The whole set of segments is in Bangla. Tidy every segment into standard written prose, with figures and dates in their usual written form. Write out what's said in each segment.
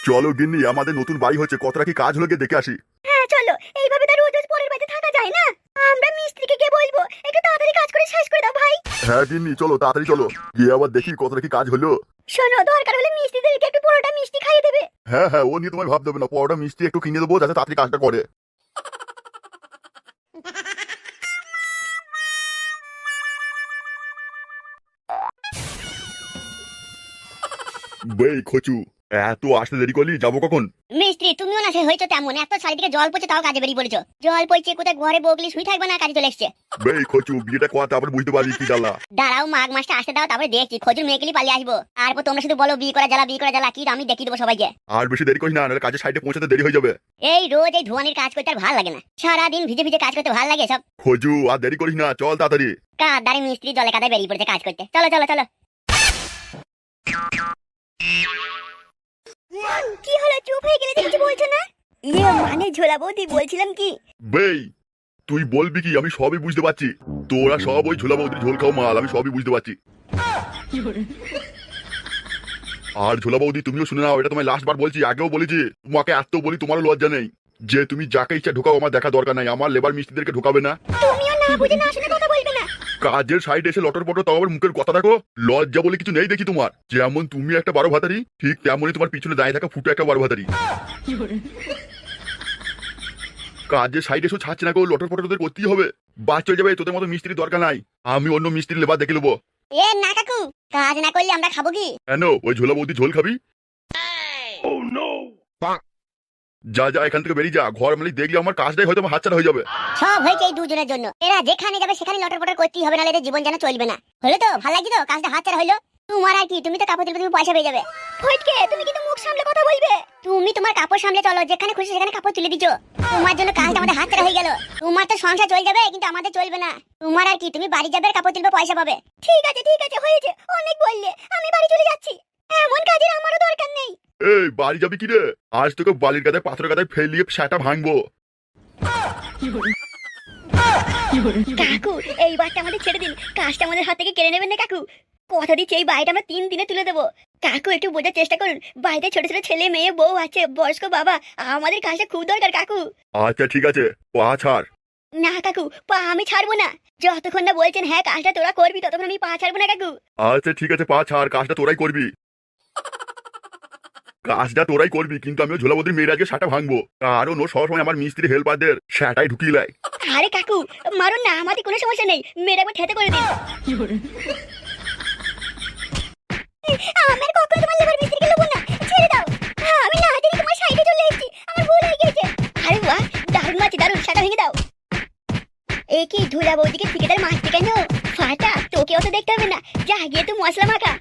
চলো গিন্নি, আমাদের নতুন বাড়ি হচ্ছে, কতটা কি কাজ হলো গিয়ে দেখে আসি। হ্যাঁ চলো, এইভাবে তো রোজ রোজ পরের বাড়িতে থাকা যায় না। আমরা মিস্ত্রিকে গিয়ে বলবো একটু তাড়াতাড়ি কাজ করে শেষ করে দাও ভাই। হ্যাঁ গিন্নি চলো, তাড়াতাড়ি চলো, গিয়ে আবার দেখি কতটা কি কাজ হলো। শোনো, দরকার হলে মিস্ত্রিদেরকে একটু পরোটা মিষ্টি খাইয়ে দেবে। হ্যাঁ হ্যাঁ, ও নিয়ে তোমায় ভাবতে হবে না, পরোটা মিষ্টি একটু কিনে দেবো যাতে তাড়াতাড়ি কাজটা করে। বেই খচু, এত আসতে দেরি করলি, যাবো কখন? মিস্ত্রি তুমিও না সে হয়েছো তেমন, এত চারিদিকে জল পড়ছে তাও কাজে বেরিয়ে পড়েছো। জল পড়ছে কোথায়, ঘরে বগলি শুই থাকবে না, কাজে চলে এসছে। বেই খচু, বিয়েটা করা তারপরে বুঝতে পারলি কি জ্বালা। দাঁড়াও, মাঘ মাসটা আসতে দাও, তারপরে দেখছি খজুর মেয়েকেলি পালিয়ে আসবো। তারপর তোমরা শুধু বলো বিয়ে করা জ্বালা, বিয়ে করা জ্বালা, কি আমি দেখিয়ে দেবো সবাইকে। আর বেশি দেরি করিস না, নাহলে কাজের সাইডে পৌঁছাতে দেরি হয়ে যাবে। এই রোজ এই ধোয়ানির কাজ করতে আর ভালো লাগে না, সারাদিন ভিজে ভিজে কাজ করতে ভালো লাগে সব। খজু আর দেরি করিস না, চল তাড়াতাড়ি। কাদারে মিস্ত্রি জলে কাদায় বেরিয়ে পড়েছে কাজ করতে, চলো চলো চলো। কি হলো, চুপ হয়ে গেলে, কিছু বলছো না? মানে ঝোলা বৌদি বলছিলাম কি। বেই তুই বলবি কি, আমি সবই বুঝতে পারছি। তোরা সব ওই ঝোলা বৌদির ঝোল খাও মাল, আমি সবই বুঝতে পারছি। আর ঝোলা বৌদি তুমিও শুনে নাও, এটা তোমায় লাস্ট বার বলছি, আগেও বলেছি, তোমাকে এত বলি তোমারও লজ্জা নেই যে তুমি যাকে ইচ্ছা ঢোকাও, আমার দেখা দরকার নাই, আমার লেবার মিস্ত্রিদেরকে ঢোকাবে না। তুমিও না বুঝে না শুনে কথা বলবে না। কাজের সাইডে এসে লটর পটর, তাও আবার মুখের কথা দেখো, লজ্জা বলে কিছু নেই দেখি তোমার। যেমন তুমি একটা 12 ভাতারি, ঠিক তেমনই তোমার পিছনে দাঁড়িয়ে থাকা ফুটো একটা 12 ভাতারি। কাজের সাইডে এসে ছাড়ছে না, কেউ লটর পটর তোদের করতেই হবে। বাদ চলে যাবে, তোদের মতো মিস্ত্রি দরকার নাই, আমি অন্য মিস্ত্রি লেবার দেখে নেবো। এ না কাকু, কাজ না করলে আমরা খাবো কি? কেন, ওই ঝোলা বৌদি ঝোল খাবি? যা যা, এখান থেকে বেরিয়ে যা, ঘর মালিক দেখলে আমার কাজটাই হয়তো আমার হাতছাড়া হয়ে যাবে। সব হয়েছে এই দুজনের জন্য, এরা যেখানে যাবে সেখানে লটর পটর করতেই হবে, নাহলে এদের জীবন যেন চলবে না। হলো তো, ভালো লাগছে তো, কাজটা হাতছাড়া হইলো। তোমার আর কি, তুমি তো কাপড় তুলবে, তুমি পয়সা পেয়ে যাবে। ফটকে, তুমি কিন্তু মুখ সামলে কথা বলবে। তুমি তোমার কাপড় সামলে চলো, যেখানে খুশি সেখানে কাপড় তুলে দিছো। তোমার জন্য কাজটা আমাদের হাতছাড়া হয়ে গেল। তোমার তো সংসার চলে যাবে, কিন্তু আমাদের চলবে না। তোমার আর কি, তুমি বাড়ি যাবে, কাপড় তুলবে, পয়সা পাবে। ঠিক আছে হয়েছে, অনেক বললে, আমি বাড়ি চলে যাচ্ছি। এমন কাজের আমারও দরকার নেই। এই বাড়ি যাবি কি রে? আজ তোকে বালির গাদায় পাথরের গাদায় ফেলিয়ে সেটা ভাঙবো। কাকু, এই বারটা আমাদের ছেড়ে দিন, কাজটা আমাদের হাত থেকে কেড়ে নেবেন না কাকু। কথা দিচ্ছি, এই বাড়িটা আমরা 3 দিনে তুলে দেবো। কাকু একটু বোঝার চেষ্টা করুন, বাড়িতে ছোট ছোট ছেলে মেয়ে বউ আছে, বয়স্ক বাবা, আমাদের কাজটা খুব দরকার কাকু। আচ্ছা ঠিক আছে, পা ছাড়। না কাকু, পা আমি ছাড়বো না। যতক্ষণ না বলছেন হ্যাঁ কাজটা তোরা করবি, ততক্ষণ আমি পা ছাড়বো না কাকু। আচ্ছা ঠিক আছে, পা ছাড়, কাজটা তোরাই করবি। কাজটা তোরাই করবি, কিন্তু আমিও ঝোলা বৌদির মেয়ের আজকে সেটা ভাঙবো, কারণ ও সবসময় আমার মিস্ত্রি হেল্পারদের সেটাই ঢুকিয়ে দেয়। আরে কাকু মারুন না, আমাদের কোনো সমস্যা নেই, মেয়েরা একবার ঠেতে করে দিন। আমার কখনো তোমার লেবার মিস্ত্রিকে লোবো না, ছেড়ে দাও। আমি না জানি তোমার সাইডে চলে এসেছি, আমার ভুল হয়ে গেছে। আরে বাহ, দারুণ মাছি, দারুণ, সেটা ভেঙে দাও। এ কি, ধুলা বৌদিকে ঠিকাদার মারতে কেন? ফাটা, তোকে অত দেখতে হবে না, যা গিয়ে তুই মশলা মাখা।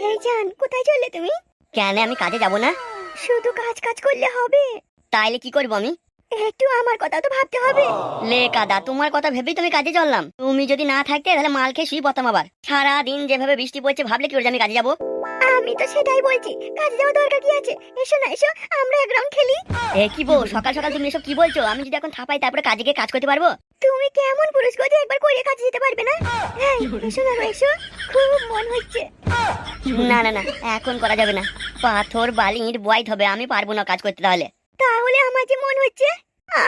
এই জান, কোথায় চললে তুমি? কেন, আমি কাজে যাব না? শুধু কাজ কাজ করলে হবে? তাইলে কি করবো আমি? একটু আমার কথা তো ভাবতে হবে। লে কাদা, তোমার কথা ভেবেই তুমি কাজে চললাম। তুমি যদি না থাকতে তাহলে মাল খেয়ে শুই পড়তাম। আবার সারাদিন যেভাবে বৃষ্টি পড়ছে, ভাবলে কি করে আমি কাজে যাবো? আমি তো সেটাই বলছি, কাজে যাওয়া দরকার কি আছে? এসো না, এসো, আমরা এক রাউন্ড খেলি। এ কি বউ, সকাল সকাল তুমি এসব কি বলছো? আমি যদি এখন থাপাই তারপরে কাজে গিয়ে কাজ করতে পারবো? তুমি কেমন পুরুষ গো যে একবার করে কাজে যেতে পারবে না? হ্যাঁ এসো না, এসো, খুব মন হচ্ছে। না না না, এখন করা যাবে না, পাথর বালি ইট বয়াইতে হবে, আমি পারবো না কাজ করতে। তাহলে তাহলে আমার যে মন হচ্ছে,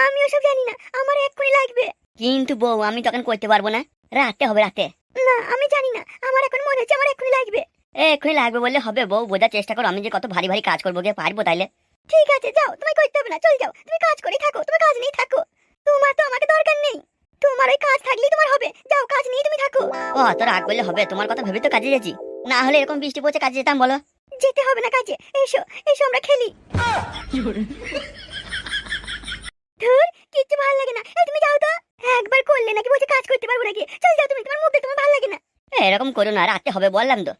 আমি ওসব জানি না, আমার এক্ষুনি লাগবে। কিন্তু বউ, আমি তখন করতে পারবো না, রাতে হবে, রাতে। না আমি জানি না, আমার এখন মনে হচ্ছে আমার এক্ষুনি লাগবে। এক্ষুনি লাগবে বললে হবে বউ, বোঝার চেষ্টা করো, আমি যে কত ভারী ভারী কাজ করবো, গিয়ে পারবো তাইলে? ঠিক আছে যাও, তুমি করতে হবে না, চল যাও, তুমি কাজ করে থাকো, তুমি কাজ নিয়ে থাকো। তোমার তো আমাকে দরকার নেই, তোমার ওই কাজ থাকলেই তোমার হবে, যাও কাজ নিয়ে তুমি থাকো। ও তো রাগ করলে হবে, তোমার কথা ভেবে তো কাজে যাচ্ছি, না হলে এরকম বৃষ্টি পড়ছে কাজে যেতাম বলো? যেতে হবে না কাজে, এসো এসো, আমরা খেলি। ধুর, কিচ্ছু ভালো লাগে না, এই তুমি যাও তো। একবার করলে নাকি বলছে কাজ করতে পারবো নাকি? চল যাও তুমি, তোমার মুখ দেখতে আমার ভালো লাগে না। এরকম করো না, রাতে হবে বললাম তো।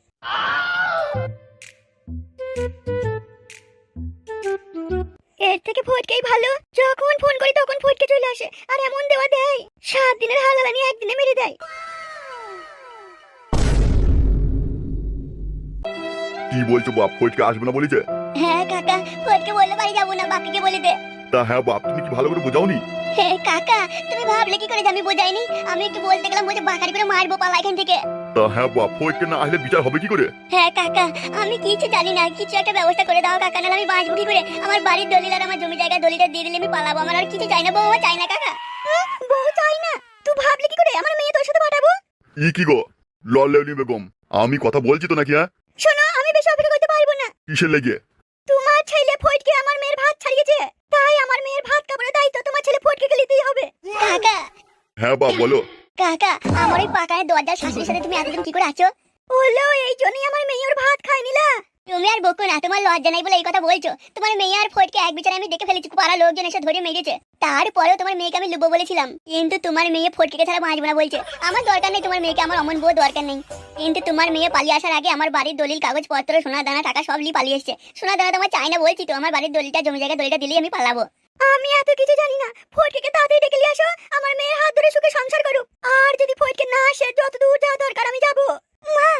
এর থেকে ফটকেই ভালো, যখন ফোন করি তখন ফটকে চলে আসে, আর এমন দেওয়া দেয়, 7 দিনের হালালানি একদিনে মেরে দেয়। কি বলছো বাপ, ফটকে আসবে না বলেছে? হ্যাঁ কাকা, ফটকে বললে বাড়ি যাবো না, বাকিকে বলে দে। তা হ্যাঁ বাপ, তুমি কি ভালো করে বোঝাওনি? হে কাকা, তুমি ভাবলে কি করে যে আমি বোঝাইনি? আমি একটু বলতে গেলাম বলছে বাকারি করে মারবো, পালা এখান থেকে। তা হ্যাঁ বাপ, ফটকে না আসলে বিচার হবে কি করে? হ্যাঁ কাকা, আমি কিছু জানি না, কিছু একটা ব্যবস্থা করে দাও কাকা, নাহলে আমি বাঁচবো কি করে? আমার বাড়ির দলিল আর আমার জমি জায়গা দলিলটা দিয়ে দিলে আমি পালাবো। আমার আর কিছু চাই না, বউ আমার চাই না কাকা। বউ চাই না? তুই ভাবলে কি করে আমার মেয়ে তোর সাথে পাঠাবো? ই কি গো লল্লেউনি বেগম, আমি কথা বলছি তো নাকি? হ্যাঁ, শোনো, আমি বেশি অপেক্ষা করতে পারবো না। কিসের লেগে? তোমার ছেলে ফটকে আমার মেয়ের ভাত ছাড়িয়েছে, তাই আমার মেয়ের ভাত কাপড়ের দায়িত্ব তোমার ছেলে ফটকে নিতেই হবে। কাকা, হ্যাঁ বাপ বলো। কাকা, আমার ওই পাকায় দরজার শাশুড়ির সাথে তুমি এতদিন কি করে আছো? হলো এই জন্যই আমার মেয়ে ওর ভাত খায়নি না। তুমি আর বকো না, তোমার লজ্জা নাই বলে এই কথা বলছো? তোমার মেয়ে আর ফটকে এক বিচারে আমি দেখে ফেলেছি, পাড়া লোকজন এসে ধরে মেরেছে। তারপরেও তোমার মেয়েকে আমি লুবো বলেছিলাম, কিন্তু তোমার মেয়ে ফটকে ছাড়া বাঁচবে না বলছে। আমার দরকার নেই তোমার মেয়েকে, আমার অমন বউ দরকার নেই। কিন্তু তোমার মেয়ে পালিয়ে আসার আগে আমার বাড়ির দলিল কাগজপত্র সোনা দানা টাকা সব নিয়ে পালিয়ে এসছে। সোনা দানা তোমার চাই না বলছি তো, আমার বাড়ির দলিলটা জমি জায়গা দলিলটা দিলেই আমি পালাবো। আমি এত কিছু জানি না, ফটকে তাড়াতাড়ি ডেকে নিয়ে আসো, আমার মেয়ের হাত ধরে সুখে সংসার করুক। আর যদি ফটকে না আসে, যত দূর যাওয়া দরকার আমি যাবো। মা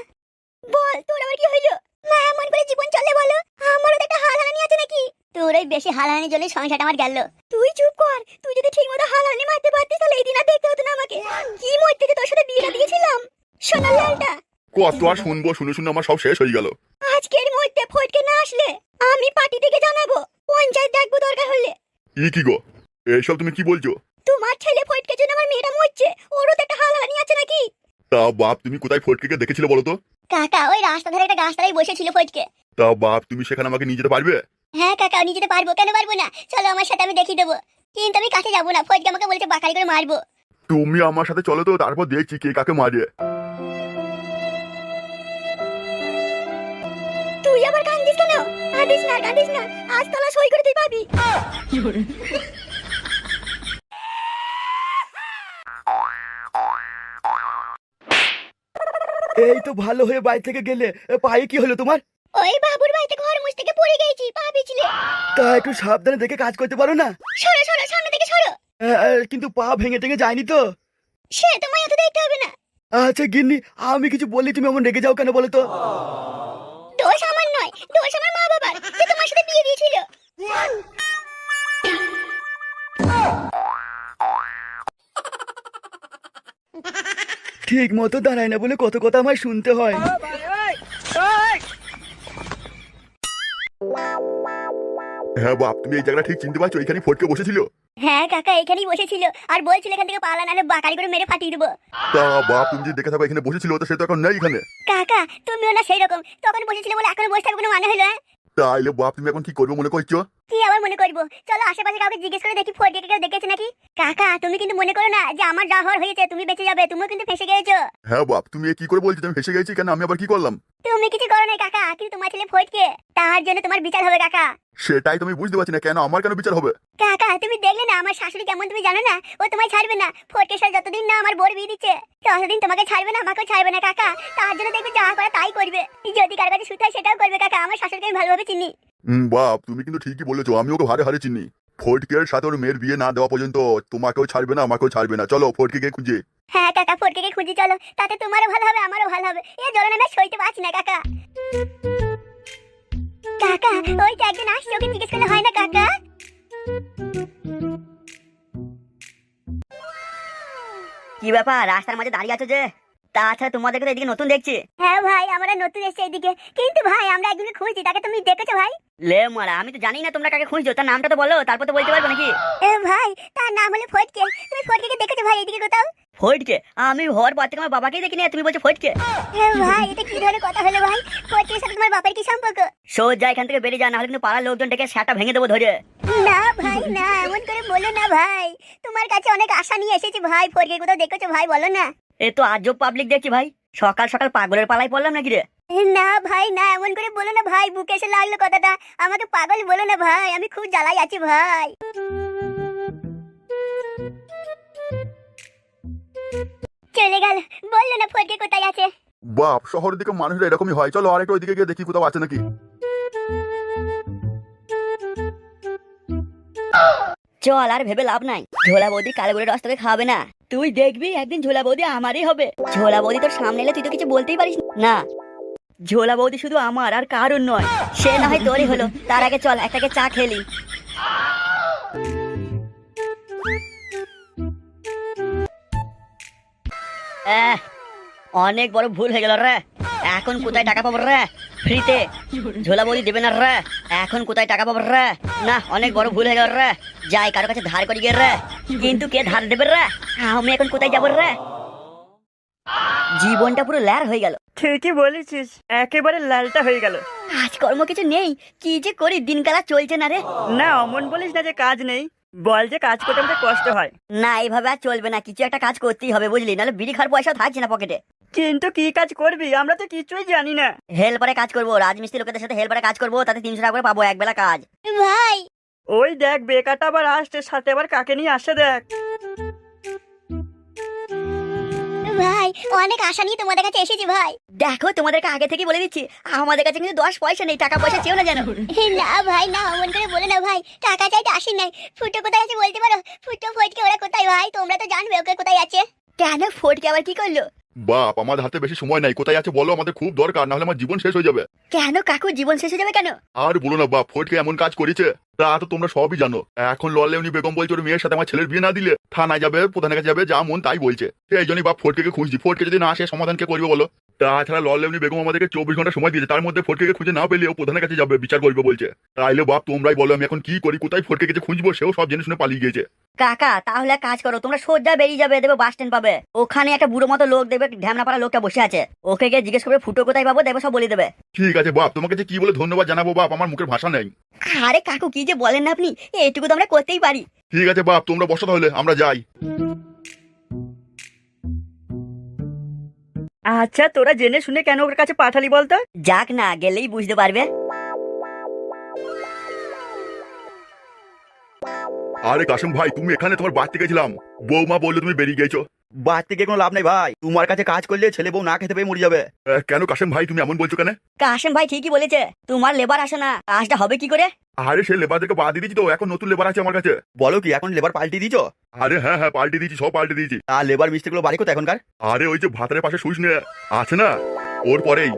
বল, তোর আবার কি হইলো? মা এমন করে জীবন চলে বলো? আমারও তো একটা হালহালানি আছে নাকি? তোর ওই বেশি হালহালানির জন্য সংসারটা আমার গেল। তুই চুপ কর, তুই যদি ঠিক মতো হালহালানি মারতে পারতিস তাহলে এই দিন আর দেখতে হতো না আমাকে। কি মরতে যে তোর সাথে বিয়েটা দিয়েছিলাম, সোনার লালটা। কত আর শুনবো, শুনে শুনে আমার সব শেষ হয়ে গেল। আজকের মধ্যে ফটকে না আসলে আমি পার্টি থেকে জানাবো, পঞ্চায়েত দেখবো দরকার হলে। ই কি গো, এইসব তুমি কি বলছো? তোমার ছেলে ফটকে জন্য আমার মেয়েটা মরছে, ওরও তো একটা হালহালানি আছে নাকি? তা বাপ, তুমি কোথায় ফটকে দেখেছিলে বলো তো? কাকা, ওই রাস্তা ধারে একটা গাছতলায় বসেছিল ফটকে। তা বাপ, তুমি সেখানে আমাকে নিয়ে যেতে পারবে? হ্যাঁ কাকা, নিয়ে যেতে পারবো, কেন পারবো না? চলো আমার সাথে, আমি দেখিয়ে দেবো। কিন্তু আমি কাছে যাবো না, ফটকে আমাকে বলেছে বাকারি করে মারবো। তুমি আমার সাথে চলো তো, তারপর দেখছি কে কাকে মারে। তুই আবার কান্দিস কেন? কাঁদিস না, কাঁদিস না, আজ তোলা সই করে তুই পাবি। এই তো ভালো হয়ে বাড়ি থেকে গেলে, পায়ে কি হলো তোমার? ওই বাবুর বাড়িতে ঘর মুছ থেকে পড়ে গেছি, পা পিছলে। তা একটু সাবধানে দেখে কাজ করতে পারো না? সরো সরো, সামনে থেকে সরো। কিন্তু পা ভেঙে টেঙে যায়নি তো? সে তোমায় এত দেখতে হবে না। আচ্ছা গিন্নি, আমি কিছু বললি তুমি এমন রেগে যাও কেন বলো তো? দোষ আমার নয়, দোষ আমার মা বাবার, যে তোমার সাথে বিয়ে দিয়েছিল। ঠিক মতো দাঁড়ায় না বলে কত কথা আমায় শুনতে হয়। হ্যাঁ বাপ, তুমি এই জায়গাটা ঠিক চিনতে পারছো? এখানে ফটকে বসেছিল। হ্যাঁ কাকা, এখানেই বসেছিল, আর বলছিল এখান থেকে পালা নাহলে বাকারি করে মেরে ফাটিয়ে দেবো। তা বাপ, তুমি যদি দেখে থাকো এখানে বসেছিল, তো সে তো এখন নেই এখানে। কাকা, তুমিও না সেই রকম, তখন বসেছিল বলে এখন বসে থাকবে কোনো মানে হলো? তাইলে বাপ, তুমি এখন কি করবে মনে করছো? কি আবার মনে করবো? চলো আশেপাশে কাউকে জিজ্ঞেস করে দেখি ফটকে কেউ দেখেছে নাকি। কাকা, তুমি কিন্তু মনে করো না যে আমার যা হওয়ার হয়েছে তুমি বেঁচে যাবে, তুমিও কিন্তু ফেসে গেছো। হ্যাঁ বাপ, তুমি এ কি করে বলছো? আমি ফেসে গেছি কেন? আমি আবার কি করলাম? তুমি কিছু করো নাই কাকা, কিন্তু তোমার ছেলে ফটকে, তার জন্য তোমার বিচার হবে কাকা। সেটাই তুমি বুঝতে পারছি না, কেন আমার কেন বিচার হবে? কাকা, তুমি দেখলে না আমার শাশুড়ি কেমন, তুমি জানো না? ও তোমায় ছাড়বে না, ফটকের সাথে যতদিন না আমার বোর বিয়ে দিচ্ছে ততদিন তোমাকে ছাড়বে না, আমাকেও ছাড়বে না কাকা। তার জন্য দেখবে যা করে তাই করবে, যদি কার কাছে শুতে হয় সেটাও করবে কাকা। আমার শাশুড়িকে আমি ভালোভাবে চিনি। বাপ, তুমি কিন্তু ঠিকই বলেছো, আমি ওকে হারে হারে চিনি। ফটকের সাথে ওর মেয়ের বিয়ে না দেওয়া পর্যন্ত তোমাকেও ছাড়বে না, আমাকেও ছাড়বে না। চলো ফটকে খুঁজে। হ্যাঁ কাকা, ফটকে খুঁজি চলো, তাতে তোমারও ভালো হবে আমারও ভালো হবে। এ জ্বলনে আমি সইতে পারছি না কাকা। কাকা, ওই তো একজন আসছে, ওকে জিজ্ঞেস করলে হয় না কাকা? কি ব্যাপার, রাস্তার মাঝে দাঁড়িয়ে আছো যে? তাছাড়া তোমাদেরকে তো এদিকে নতুন দেখছি। হ্যাঁ ভাই, আমরা নতুন এসেছি এদিকে, কিন্তু ভাই আমরা একজনকে খুঁজছি, তাকে তুমি দেখেছো ভাই? লে মারা, আমি তো জানি না তোমরা কাকে খুঁজছো, তার নামটা তো বলো, তারপর তো বলতে পারবো নাকি। এ ভাই, তার নাম হলো ফটকে। তুমি ফটকে দেখেছো ভাই এদিকে কোথাও? ফটকে? আমি হওয়ার পর থেকে আমার বাবাকেই দেখিনি, আর তুমি বলছো ফটকে? এ ভাই, এটা কি ধরনের কথা হলো ভাই? ফটকের সাথে তোমার বাপের কি সম্পর্ক? সোজা এখান থেকে বেরিয়ে যা, নাহলে কিন্তু পাড়ার লোকজন ডেকে সেটা ভেঙে দেবো ধরে। না ভাই না, এমন করে বলো না ভাই, তোমার কাছে অনেক আশা নিয়ে এসেছি ভাই। ফটকে কোথাও দেখেছো ভাই, বলো না। এ তো আজব পাবলিক দেখছি ভাই, সকাল সকাল পাগলের পালায় পড়লাম নাকি রে? না ভাই না, এমন করে বলো না ভাই, বুকে এসে লাগলো কথাটা। আমাকে পাগল বলো না ভাই, আমি খুব জ্বালাই আছি ভাই। চলে গেল, বললো না ফটকে কোথায় আছে। বাপ, শহরের দিকে মানুষরা এরকমই হয়। চলো আরেকটু ওইদিকে গিয়ে দেখি কোথাও আছে নাকি। চল, আর ভেবে লাভ নাই, ঝোলা বৌদি কালো বলে রস তোকে খাওয়াবে না। তুই দেখবি একদিন ঝোলা বৌদি আমারই হবে। ঝোলা বৌদি তোর সামনে এলে তুই তো কিছু বলতেই পারিস না। ঝোলা বৌদি শুধু আমার আর কারোর নয়, সে না হয় তোরই হলো। তার আগে চল একটাকে চা খেলি। আহ, অনেক বড় ভুল হয়ে গেল রে। এখন কোথায় টাকা পাবো রে? ফ্রিতে ঝোলা বৌদি দেবে না রে। এখন কোথায় টাকা পাবো রে? না, অনেক বড় ভুল হয়ে গেল রে। যাই কারো কাছে ধার করি গিয়ে রে। কিন্তু কে ধার দেবে রে? আমি এখন কোথায় যাবো রে? জীবনটা পুরো ল্যার হয়ে গেল। ঠিকই বলেছিস, একেবারে লালটা হয়ে গেল। কাজকর্ম কিছু নেই, কি যে করি, দিনকাল আর চলছে না রে। না অমন বলিস না যে কাজ নেই, বল যে কাজ করতে আমাদের কষ্ট হয়। না, এইভাবে আর চলবে না, কিছু একটা কাজ করতেই হবে বুঝলি, নাহলে বিড়ি খাওয়ার পয়সা থাকছে না পকেটে। কিন্তু কি কাজ করবি, আমরা তো কিছুই জানি না। হেল্পারে কাজ করবো, রাজমিস্ত্রি লোকেদের সাথে হেল্পারে কাজ করবো, তাতে 300 টাকা করে পাবো একবেলা কাজ। ভাই ওই দেখ বেকারটা আবার আসছে, সাথে আবার কাকে নিয়ে আসে দেখ। ভাই অনেক আশা নিয়ে তোমাদের কাছে এসেছি ভাই। দেখো, তোমাদেরকে আগে থেকে বলে দিচ্ছি, আমাদের কাছে কিন্তু 10 পয়সা নেই, টাকা পয়সা চেও না জানো। না ভাই না, অমন করে বলে না ভাই, টাকা চাইতে আসি নাই। ফুটো কোথায় আছে বলতে পারো? ফুটো ফটকে ওরা কোথায় ভাই? তোমরা তো জানবে ওকে কোথায় আছে। কেন, ফটকে আবার কি করলো? বাপ, আমার হাতে বেশি সময় নাই, কোথায় আছে বলো, আমাদের খুব দরকার, না হলে আমার জীবন শেষ হয়ে যাবে। কেন কাকু, জীবন শেষ হয়ে যাবে কেন? আর বলো না বাপ, ফটকে এমন কাজ করেছে, তা তো তোমরা সবই জানো। এখন লল্লেউনি বেগম বলছে ওর মেয়ের সাথে আমার ছেলের বিয়ে না দিলে থানায় যাবে, প্রধানের কাছে যাবে, যা মন তাই বলছে। সেই জন্যই বাপ ফটকে খুঁজছি। ফটকে যদি না আসে সমাধান কে করবে বলো? তাছাড়া লল্লেউনি বেগম আমাদেরকে 24 ঘন্টা সময় দিয়েছে, তার মধ্যে ফটকে খুঁজে না পেলে ও প্রধানের কাছে যাবে, বিচার করবে বলছে। তাইলে বাপ তোমরাই বলো আমি এখন কি করি, কোথায় ফটকে গেছে খুঁজবো? সেও সব জেনে শুনে পালিয়ে গেছে। কাকা তাহলে এক কাজ করো, তোমরা সোজা বেরিয়ে যাবে, দেবে বাস স্ট্যান্ড পাবে, ওখানে একটা বুড়ো মতো লোক দেবে, ঢ্যামনা পাড়া লোকটা বসে আছে, ওকে গিয়ে জিজ্ঞেস করবে ফুটো কোথায় পাবো, দেবে সব বলে দেবে। ঠিক আছে বাপ, তোমাকে যে কি বলে ধন্যবাদ জানাবো বাপ, আমার মুখের ভাষা নেই। আরে কাকু কি যে বলেন না আপনি, এইটুকু তো আমরা করতেই পারি। ঠিক আছে বাপ, তোমরা বসো তাহলে, আমরা যাই। আচ্ছা তোরা জেনে শুনে কেন ওর কাছে পাঠালি বলতো? যাক না, গেলেই বুঝতে পারবে। আরে কাসম ভাই, তুমি এখানে? তোমার বাড়িতে গেছিলাম, বৌমা বললো তুমি বেরিয়ে গেছো। বাদ থেকে কোনো লাভ নেই ভাই, তোমার কাছে কাজ করলে ছেলে বউ না খেতে পেয়ে মরে যাবে। কেন কাসেম ভাই তুমি এমন বলছো কেন? কাশেম ভাই ঠিকই বলেছে, তোমার লেবার আসে না, কাজটা হবে কি করে? আরে সে লেবারদেরকে বাদ দিয়ে দিয়েছি তো, এখন নতুন লেবার আছে আমার কাছে। বলো কি, এখন লেবার পাল্টি দিয়েছো? আরে হ্যাঁ হ্যাঁ, পাল্টে দিয়েছি, সব পাল্টে দিয়েছি। আর লেবার মিস্ত্রিগুলো বাড়ি কোথায় এখনকার? আরে ওই যে ভাতারের পাশে সুইচ নিয়ে আছে না, ওর পরেই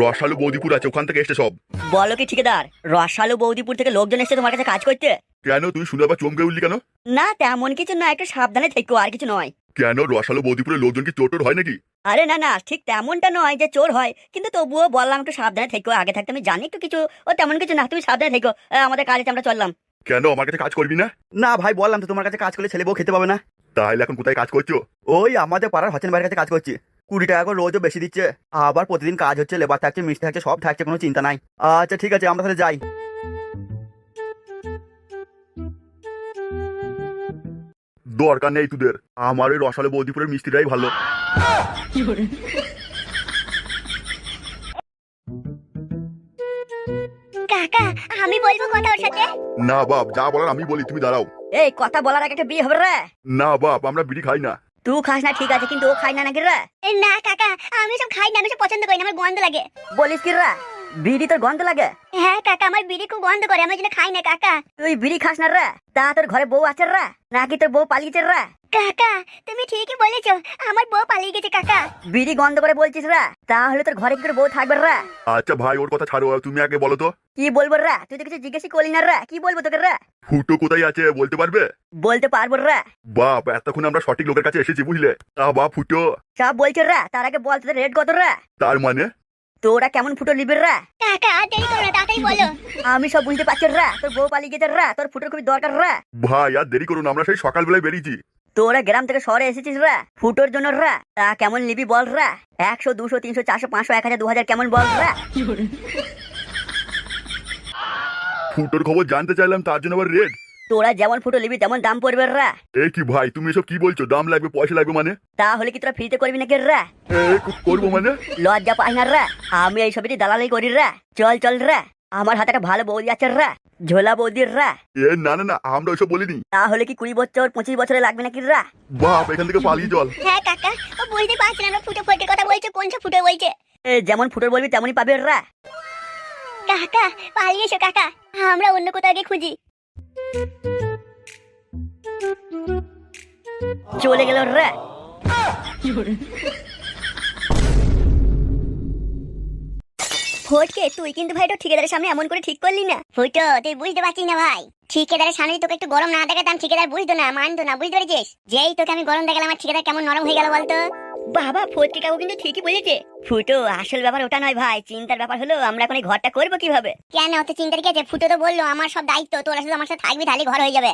রসালু বৌদিপুর আছে, ওখান থেকে এসছে সব। বলো কি ঠিকাদার, রসালু বৌদিপুর থেকে লোকজন এসেছে তোমার কাছে কাজ করতে? কেন তুই শুনে আবার চমকে উঠলি কেন? না তেমন কিছু না, একটু সাবধানে থেকো, আর কিছু নয়। কেন রসালু বৌদিপুরের লোকজন কি চোর টোর হয় নাকি? আরে না না, ঠিক তেমনটা নয় যে চোর হয়, কিন্তু তবুও বললাম একটু সাবধানে থেকো, আগে থাকতে আমি জানি একটু কিছু, ও তেমন কিছু না, তুমি সাবধানে থেকো। আমাদের কাজে আমরা চললাম। কেন আমার কাছে কাজ করবি না? না ভাই, বললাম তো তোমার কাছে কাজ করলে ছেলে বউ খেতে পাবে না। তাহলে এখন কোথায় কাজ করছো? ওই আমাদের পাড়ার হচ্ছেন ভাইয়ের কাছে কাজ করছি। 20 টাকা করে রোজও বেশি দিচ্ছে, আবার প্রতিদিন কাজ হচ্ছে, লেবার থাকছে, মিস্ত্রি থাকছে, সব থাকছে, কোনো চিন্তা নাই। আচ্ছা ঠিক আছে, আমরা তাহলে যাই। দরকার নেই তোদের, আমার ওই রসালু বৌদিপুরের মিস্ত্রিটাই ভালো। কাকা আমি বলবো কথা ওর সাথে। না বাপ, যা বলার আমি বলি, তুমি দাঁড়াও। এই কথা বলার আগে একটা বিয়ে হবে রে। না বাপ, আমরা বিড়ি খাই না। তুই খাস না ঠিক আছে, কিন্তু ও খাই না নাকি রে? না কাকা, আমি সব খাই না, আমি সব পছন্দ করি না, আমার গন্ধ লাগে। বলিস কি রে, বিড়ি তোর গন্ধ লাগে? হ্যাঁ কাকা, আমার বিড়ি খুব গন্ধ করে, আমার জন্য খাই না কাকা। তুই বিড়ি খাস না রে? তা তোর ঘরে বউ আছে রে, নাকি তোর বউ পালিয়েছে রে? কাকা তুমি ঠিকই বলেছো, আমার বউ পালিয়ে গেছে কাকা। বিড়ি গন্ধ করে বলছিস রে? তাহলে তোর ঘরে কি করে বউ থাকবে রে? আচ্ছা ভাই, ওর কথা ছাড়ো, তুমি আগে বলো তো। কি বলবো রে, তুই তো কিছু জিজ্ঞেসই করলি না রে, কি বলবো তোকে রে? ফুটো কোথায় আছে বলতে পারবে? বলতে পারবো রে। বাপ, এতক্ষণ আমরা সঠিক লোকের কাছে এসেছি বুঝলে। তা বাপ ফুটো সব বলছে রে, তার আগে বল তোদের রেট কত রে? তার মানে? তোরা কেমন ফুটো নিবি রে? কাকা আর দেরি করো না, তাড়াতাড়ি বলো। আমি সব বুঝতে পারছি রে, তোর বউ পালিয়ে গেছে রে, তোর ফুটোর খুবই দরকার রে। ভাই আর দেরি করুন, আমরা সেই সকালবেলায় বেরিয়েছি। তোরা গ্রাম থেকে শহরে এসেছিস রে ফুটোর জন্য রে, তা কেমন নিবি বল রে? 100, 200, 300, 400, 500, 1000, 2000 কেমন বল রে? ফুটোর খবর জানতে চাইলাম, তার জন্য আবার রেট? তোরা যেমন ফুটো নিবি তেমন দাম পড়বে রে। এ কি ভাই, তুমি এসব কি বলছো? দাম লাগবে, পয়সা লাগবে মানে? তাহলে কি তোরা ফ্রিতে করবি নাকি রে? করবো মানে? লজ্জা পাই না রে? আমি এই সবই দালালি করি রে। চল চল রে, আমার হাতে একটা ভালো বৌদি আছে রে, ঝোলা বৌদির রে। না না না, আমরা ওইসব বলিনি। তাহলে কি 20 বছর 25 বছরে লাগবে নাকি রে? বাপ, এখান থেকে পালিয়ে চল। হ্যাঁ কাকা, ও বুঝতে পারছি না আমরা ফুটো ফটের কথা বলছো, কোন সব ফুটো বলছে। যেমন ফুটোর বলবি তেমনই পাবে রে। কাকা পালিয়ে এসো কাকা, আমরা অন্য কোথাও গিয়ে খুঁজি। চলে গেল রে। ফটকে তুই কিন্তু ভাই তো ঠিকাদারের সামনে এমন করে ঠিক করলি না। ফুটো তুই বুঝতে পারছিস না ভাই, ঠিকাদারের সামনে তোকে একটু গরম না দেখাতাম ঠিকাদার বুঝতো না, মানতো না, বুঝতে পেরেছিস? যেই তোকে আমি গরম দেখালাম, আমার ঠিকাদার কেমন নরম হয়ে গেল বলতো। বাবা ফটকে কাকু কিন্তু ঠিকই বলেছে। ফুটো আসল ব্যাপার ওটা নয় ভাই, চিন্তার ব্যাপার হলো আমরা এখন এই ঘরটা করবো কিভাবে। কেন অত চিন্তার কি আছে? ফুটো তো বললো আমার সব দায়িত্ব, তোরা শুধু আমার সাথে থাকবি, তাহলে ঘর হয়ে যাবে।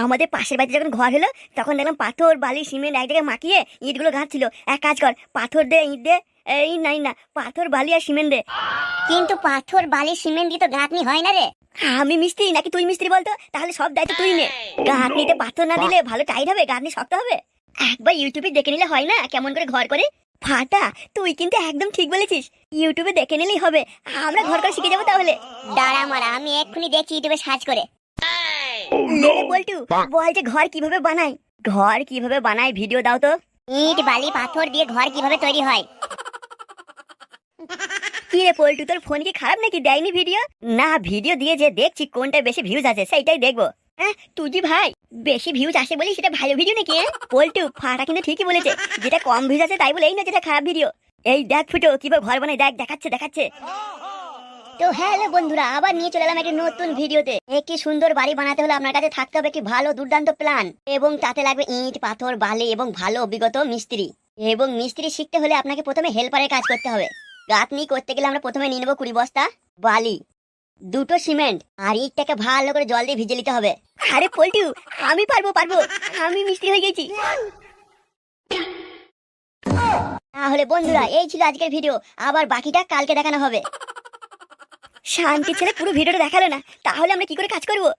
আমাদের পাশের বাড়িতে যখন ঘর হলো তখন দেখলাম পাথর বালি সিমেন্ট এক জায়গায় মাখিয়ে ইটগুলো গাঁথছিল। এক কাজ কর, পাথর দে ইট দে, এই নাই না পাথর বালি আর সিমেন্ট দে। কিন্তু পাথর বালি সিমেন্ট দিয়ে তো গাঁথনি হয় না রে। আমি মিস্ত্রি নাকি তুই মিস্ত্রি বলতো? তাহলে সব দায়িত্ব তুই নে। গাঁথনিতে পাথর না দিলে ভালো টাইট হবে, গাঁথনি শক্ত হবে। একবার ইউটিউবে দেখে নিলে হয় না কেমন করে ঘর করে? ফাটা, তুই কিন্তু একদম ঠিক বলেছিস, ইউটিউবে দেখে নিলেই হবে, আমরা ঘর করে শিখে যাবো তাহলে। দাঁড়া মারা, আমি এক্ষুনি দেখছি ইউটিউবে সার্চ করে। বলটু বল যে ঘর কিভাবে বানায়, ঘর কিভাবে বানায় ভিডিও দাও তো। ইট বালি পাথর দিয়ে ঘর কিভাবে তৈরি হয়? কি রে পল্টু, তোর ফোন কি খারাপ নাকি? দেয়নি ভিডিও? না ভিডিও দিয়ে যে দেখছি কোনটা বেশি ভিউজ আছে সেইটাই দেখবো। হ্যাঁ তুই ভাই বেশি ভিউজ আসে বলি সেটা ভালো ভিডিও নাকি? পল্টু ফাটা কিন্তু ঠিকই বলেছে, যেটা কম ভিউজ আছে তাই বলে এই না যেটা খারাপ ভিডিও। এই দেখ ফুটো কিভাবে ঘর বানায়, দেখ দেখাচ্ছে। তো হ্যালো বন্ধুরা, আবার নিয়ে চলে এলাম একটা নতুন ভিডিওতে। একটি সুন্দর বাড়ি বানাতে হলে আপনার কাছে থাকতে হবে একটি ভালো দুর্দান্ত প্ল্যান, এবং তাতে লাগবে ইট পাথর বালি এবং ভালো অভিজ্ঞতা মিস্ত্রি। এবং মিস্ত্রি শিখতে হলে আপনাকে প্রথমে হেল্পারের কাজ করতে হবে। গাঁথনি করতে গেলে আমরা প্রথমে নিয়ে নেবো 20 বস্তা বালি, 2টো সিমেন্ট আর ইটটাকে ভালো করে জল দিয়ে ভিজে নিতে হবে। আরে পল্টু আমি পারবো, আমি মিস্ত্রি হয়ে গেছি। তাহলে বন্ধুরা এই ছিল আজকের ভিডিও, আবার বাকিটা কালকে দেখানো হবে। শান্তি ছেলে পুরো ভিডিওটা দেখালো না, তাহলে আমরা কি করে কাজ করবো?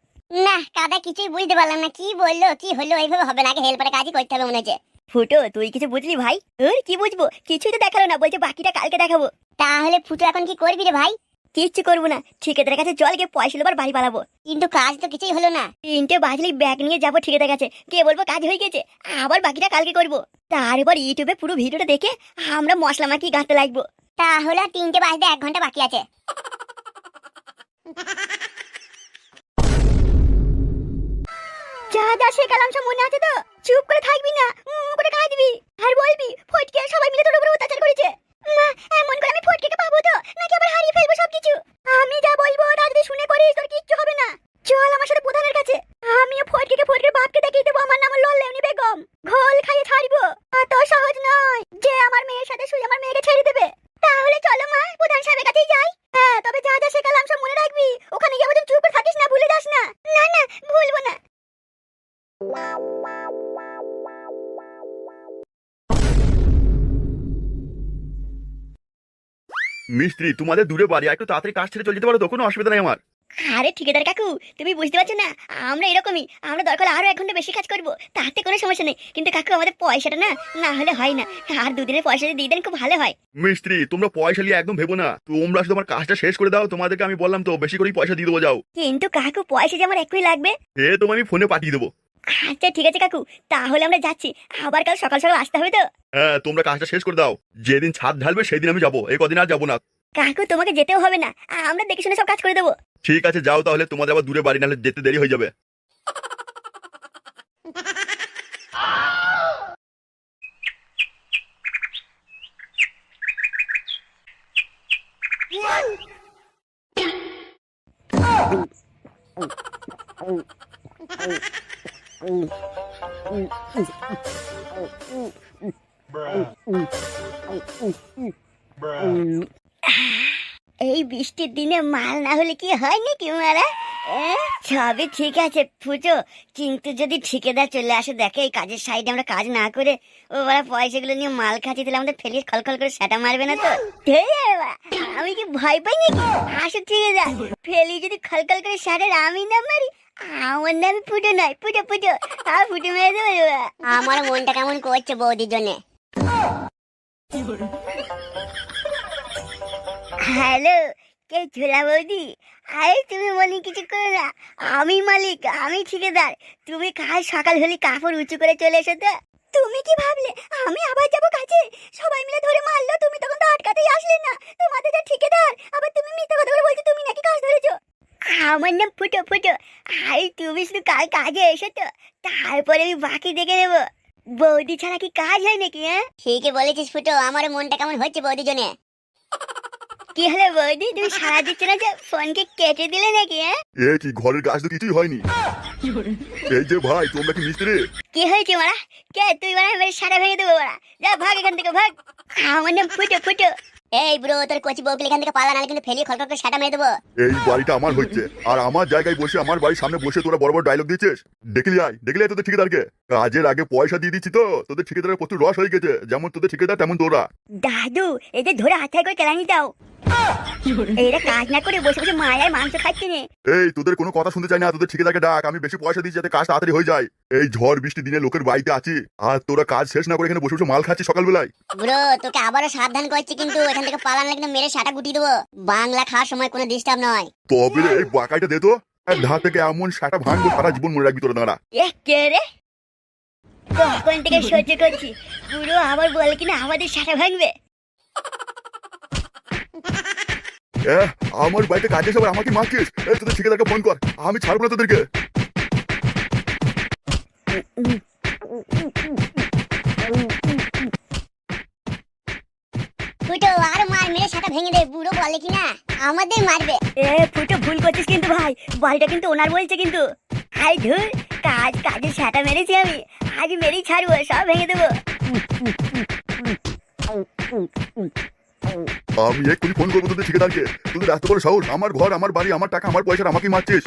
না কাদা কিছুই বুঝতে পারলাম না, কি বললো কি হলো, এইভাবে হবে না, আগে হেল্পারের কাজই করতে হবে মনে হচ্ছে। ফুটো তুই কিছু বুঝলি ভাই? তোর কি বুঝবো, কিছুই তো দেখালো না, বলছে বাকিটা কালকে দেখাবো। তাহলে ফুটো এখন কি করবি রে ভাই? কিচ্ছু করবো না, ঠিকাদারের কাছে জল গিয়ে পয়সা নেবার বাড়ি পালাবো। কিন্তু কাজ তো কিছুই হলো না। 3টে বাজলি ব্যাগ নিয়ে যাবো ঠিকাদার কাছে, কে বলবো কাজ হয়ে গেছে, আবার বাকিটা কালকে করবো। তারপর ইউটিউবে পুরো ভিডিওটা দেখে আমরা মশলা মাখিয়ে গাঁথতে লাগবো। তাহলে আর 3টে বাজতে 1 ঘন্টা বাকি আছে। যা যা শেখালাম সব মনে আছে তো? চুপ করে থাকবি না, করে কাজ দিবি আর বলবি ফটকে সবাই মিলে তোর উপরে অত্যাচার করেছে। মা এমন করে আমি ফটকে পাবো তো নাকি আবার হারিয়ে ফেলবো সবকিছু? আমি যা বলবো তা যদি শুনে করিস তোর কিচ্ছু হবে না। চল আমার সাথে প্রধানের কাছে, আমিও ফটকের বাপকে দেখিয়ে দেবো আমার নাম লল্লেউনি বেগম, ঘোল খাইয়ে ছাড়বো। এত সহজ নয় যে আমার মেয়ের সাথে শুয়ে আমার মেয়েকে ছেড়ে দেবে। তাহলে চলো মা প্রধান সাহেবের কাছেই যাই। হ্যাঁ তবে যা যা শেখালাম সব মনে রাখবি, ওখানে গিয়ে আবার চুপ করে থাকিস না, ভুলে যাস না। না না ভুলবো না। মিস্ত্রি তোমাদের দূরে বাড়ি, একটু তাড়াতাড়ি কাজ ছেড়ে চলে যেতে পারো তো, কোনো অসুবিধা নেই আমার। আরে ঠিকাদার কাকু তুমি বুঝতে পারছো না, আমরা এরকমই, আমরা দরকার আরো 1 ঘন্টা বেশি কাজ করবো, তাতে কোনো সমস্যা নেই। কিন্তু কাকু আমাদের পয়সাটা না না হলে হয় না, আর 2 দিনের পয়সা যদি দিয়ে দেন খুব ভালো হয়। মিস্ত্রি তোমরা পয়সা নিয়ে একদম ভেবো না, তোমরা শুধু আমার কাজটা শেষ করে দাও, তোমাদেরকে আমি বললাম তো বেশি করেই পয়সা দিয়ে দেবো, যাও। কিন্তু কাকু পয়সা যে আমার এক্ষুনি লাগবে। তোমায় আমি ফোনে পাঠিয়ে দেবো। আচ্ছা ঠিক আছে কাকু, তাহলে আমরা যাচ্ছি, আবার কাল সকাল সকাল আসতে হবে তো। হ্যাঁ তোমরা কাজটা শেষ করে দাও, যেদিন ছাদ ঢালবে সেদিন আমি যাবো, এই কদিন আর যাবো না। কাকু তোমাকে যেতেও হবে না, আমরা দেখে শুনে সব কাজ করে দেবো। ঠিক আছে যাও তাহলে, তোমাদের আবার দূরে বাড়ি, নাহলে যেতে দেরি হয়ে যাবে। এই বৃষ্টির দিনে মাল না হলে কি হয় নাকি মারা? সবই ঠিক আছে ফুটো, কিন্তু যদি ঠিকাদার চলে আসে দেখে এই কাজের সাইডে আমরা কাজ না করে ও বড় পয়সাগুলো নিয়ে মাল খাচ্ছি, তাহলে আমাদের ফেলে খলখল করে সেটা মারবে না তো? আমি কি ভয় পাই নাকি? আসো ঠিকাদার, ফেলি যদি খলখল করে সেটা আমি না মারি, আমার নাম ফুটো নয়, ফুটো ফুটো মেরে দেবো। আমার মনটা কেমন করছে বৌদির জন্য। হ্যালো কে ঝোলা বৌদি? আরে তুমি মনে কিছু করো না, আমি মালিক, আমি ঠিকাদার। তুমি কাল সকাল হলে কাপড় উঁচু করে চলে এসো তো। তুমি কি ভাবলে আমি আবার যাবো কাজে? সবাই মিলে ধরে মারলো, তুমি তখন তো আটকাতেই আসলে না। তোমাদের যা ঠিকাদার, আবার তুমি মিথ্যা কথা বলে বলছো তুমি নাকি কাজ ধরেছো। আমার নাম ফুটো। আরে তুমি শুধু কাল কাজে এসো তো, তারপরে আমি বাকি দেখে নেবো। বৌদি ছাড়া কি কাজ হয় নাকি? হ্যাঁ ঠিকই বলেছিস ফুটো, আমার মনটা কেমন হচ্ছে বৌদির জন্য। কি হলো বৌদি, তুমি সারা দিচ্ছ না যে, ফোনকে কেটে দিলে নাকি? হ্যাঁ, এ কি ঘরের কাজ তো কিছুই হয়নি। এই যে ভাই, তোমরা কি মিস্ত্রি? কি হয়েছে মারা? কে তুই মারা? মেরে সারা ভেঙে দেবো মারা। যা ভাগ এখান থেকে, ভাগ। আমার নাম ফুটো ফুটো। এই ব্রো, তোর কচি বউকে এখান থেকে পালা, নাহলে কিন্তু ফেলিয়ে খড়খড় করে সেটা মেরে দেবো। এই বাড়িটা আমার হচ্ছে, আর আমার জায়গায় বসে আমার বাড়ির সামনে বসে তোরা বড় বড় ডায়লগ দিচ্ছিস। দেখলি তোদের ঠিকাদারকে কাজের আগে পয়সা দিয়ে দিচ্ছি, তো তোদের ঠিকাদারের প্রচুর রস হয়ে গেছে। যেমন তোদের ঠিকাদার তেমন তোরা। দাদু, এই যে ধরে হাতে করে কেলানি দাও। এইটা কাজ না করে বসে বসে মায়ের মাংস খাচ্ছে নে। এই তোদের কোনো কথা শুনতে চাই না, তোদের ঠিকাদারকে ডাক। আমি বেশি পয়সা দিচ্ছি যাতে কাজ তাড়াতাড়ি হয়ে যায়। এই ঝড় বৃষ্টি দিনে লোকের বাড়িতে আছি, আর তোরা কাজ শেষ না করে এখানে বসে বসে মাল খাচ্ছিস সকালবেলায়। ব্রো, তোকে আবারও সাবধান করছি, কিন্তু এখান থেকে পালা, নাহলে কিন্তু মেরে সাটা গুটিয়ে দেবো। বাংলা খাওয়ার সময় কোনো ডিস্টার্ব নয়। তবে রে, এই বাকাইটা দে তো। এক ধার থেকে এমন সাটা ভাঙবো, সারা জীবন মনে রাখবি তোরা। দাঁড়া। এ কে রে? কখন থেকে সহ্য করছি, পুরো আবার বলে কিনা আমাদের সাটা ভাঙবে। আমার বাড়িতে কাজে সবাই আমাকে মারছিস। এই তোদের ঠিকাদারকে ফোন কর, আমি ছাড়বো না তোদেরকে। ফুটো, আর মার, মেরে সাটা ভেঙে দে। বুড়ো বলে কিনা আমাদের মারবে। এ ফুটো, ভুল করছিস কিন্তু ভাই, বাড়িটা কিন্তু ওনার বলছে কিন্তু। হাই ধুর, কাজের সাটা মেরেছি আমি, আজ মেরেই ছাড়বো, সব ভেঙে দেবো। আমি এক্ষুনি ফোন করবো তোদের ঠিকাদারকে। তোদের এত বড় সাহস, আমার ঘর, আমার বাড়ি, আমার টাকা, আমার পয়সা, আমাকেই মারছিস।